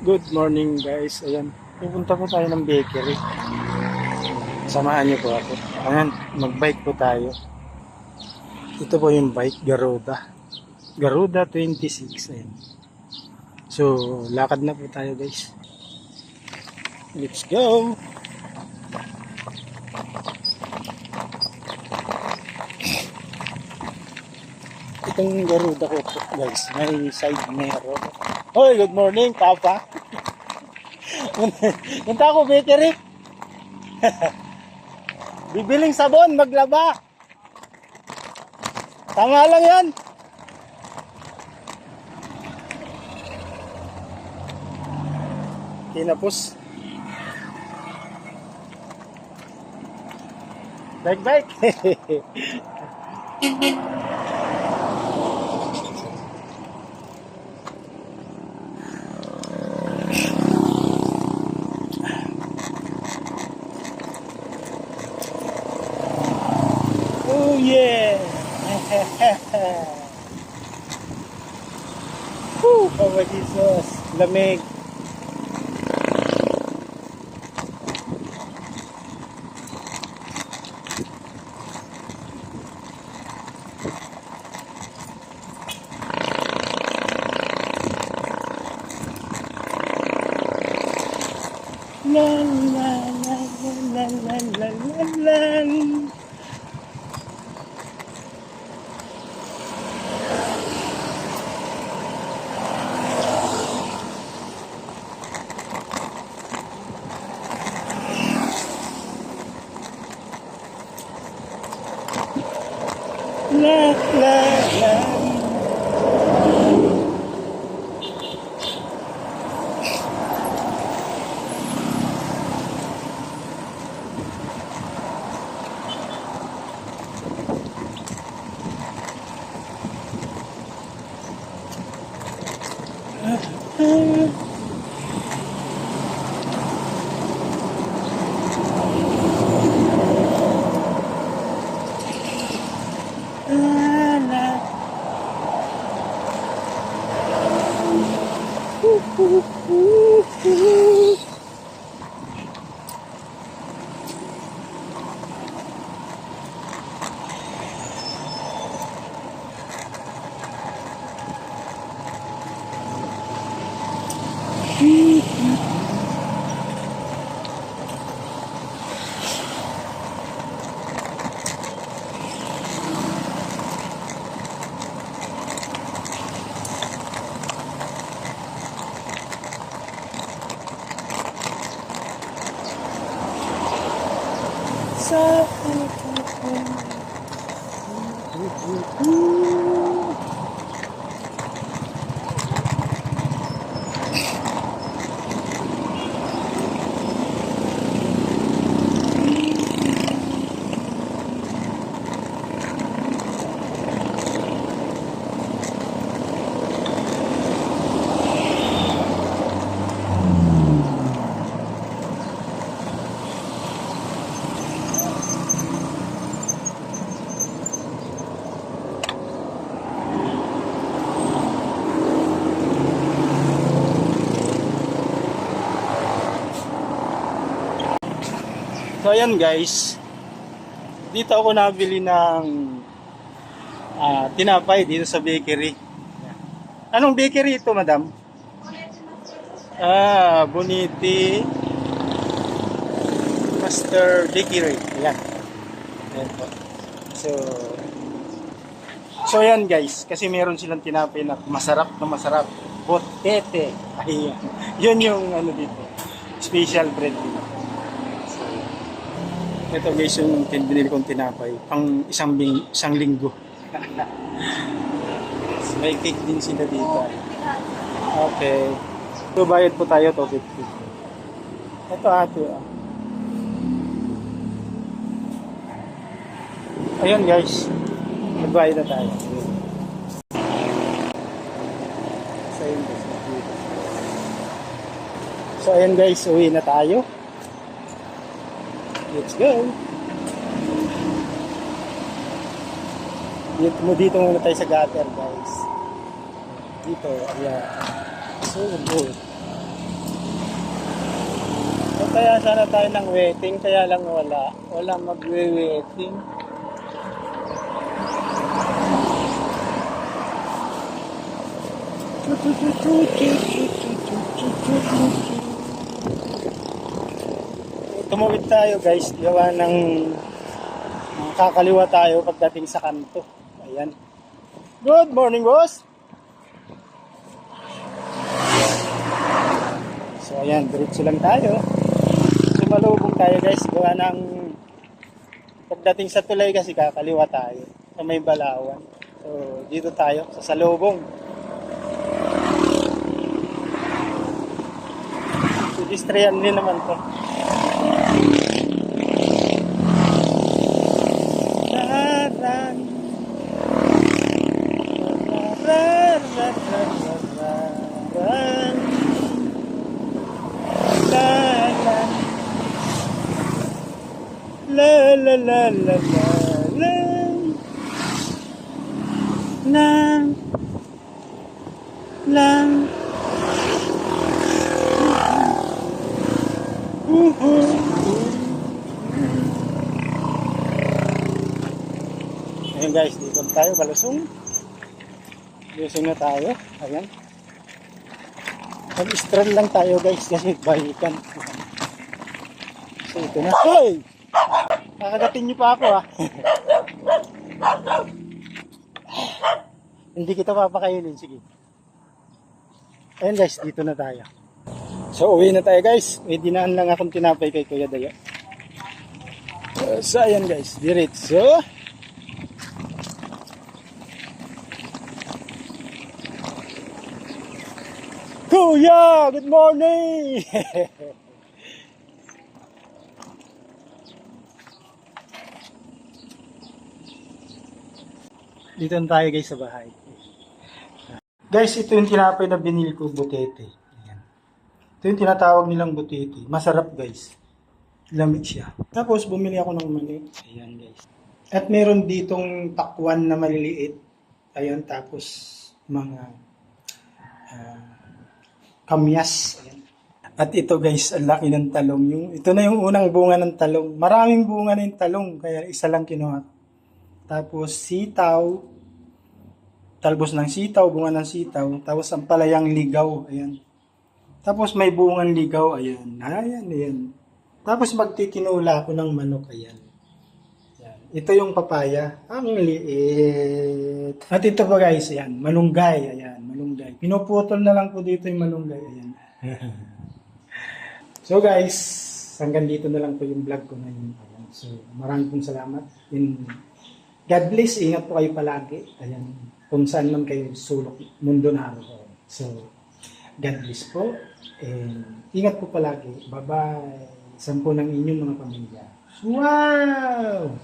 Good morning guys. Ayan, pupunta po tayo ng bakery. Samahan niyo po ako. Ayan, mag-bike po tayo. Ito po yung bike, Garuda. Garuda 26. Ayan. So, lakad na po tayo guys. Let's go! Itong Garuda ko po guys, may side mirror. Hoy, good morning, Papa! Punta ako bakery. Bibiling sabon, maglaba. Tama lang yan. Kinapos. Bike. Oh yeah! Woo! Oh Jesus! Lamig! La la la la la la la la la. La la la. So ayan guys, dito ako nabili ng tinapay dito sa bakery. Anong bakery ito, madam? Boniti Master Bakery. Ayan. Ayan po. So ayan guys, kasi meron silang tinapay na masarap na masarap. Botete. Ayan. Yun yung ano dito, special bread dito. Ito guys yung binili kong tinapay pang isang linggo. May cake din sila dito. Okay. So bayad po tayo, 250. Ito ate. Ayun guys. Magbayad na tayo. So ayun guys, uwi na tayo. Let's go! Dito muna tayo sa gutter guys. Dito, ayan. So good. kaya sana tayo ng waiting, kaya lang wala. Wala magwe-waiting. Tumawid tayo guys, gawa ng kakaliwa tayo pagdating sa kanto. Ayan. Good morning, boss! So ayan, diretso lang tayo. Sumalubong tayo guys, gawa ng pagdating sa tulay kasi kakaliwa tayo sa may Balawan. So dito tayo sa salubong. Pedestrian din naman to. La la la la la la lang Ayan guys, dito tayo, Balusong. Balusong na tayo. Ayan. Mag-stroll lang tayo guys kasi balikan. So ito na. Hoy! Nakagatin niyo pa ako ha. Hindi kita papakainin, sige. Ayan guys, dito na tayo. So uwi na tayo guys. May dinaan lang akong tinapay kay Kuya Dayo. So ayan guys, diretso. Kuya, good morning! Dito na tayo guys sa bahay. Guys, ito yung tinapay na binili ko, butete. Ayan. Ito yung tinatawag nilang butete. Masarap guys. Lamig siya. Tapos bumili ako ng mani. Ayan guys. At meron ditong takwan na maliliit. Ayan, tapos mga kamyas. Ayan. At ito guys, ang laki ng talong. Ito na yung unang bunga ng talong. Maraming bunga na yung talong, kaya isa lang kinuha. Tapos sitaw, talbos ng sitaw, bunga ng sitaw. Tapos ang palayang ligaw, ayan. Tapos may bungang ligaw, ayan. Ayan. Tapos magtitinula ako ng manok, ayan. Ayan. Ito yung papaya, ang liit. At ito pa guys, ayan, malunggay, ayan, malunggay. Pinuputol na lang po dito yung malunggay, ayan. So guys, hanggang dito na lang po yung vlog ko ngayon. Ayan. So maraming pong salamat. God bless, ingat po kayo palagi. Ayan, kung saan man kayo sulok mundo na ako. So, God bless po. And ingat po palagi. Bye-bye. Sampo ng inyong mga pamilya. Wow!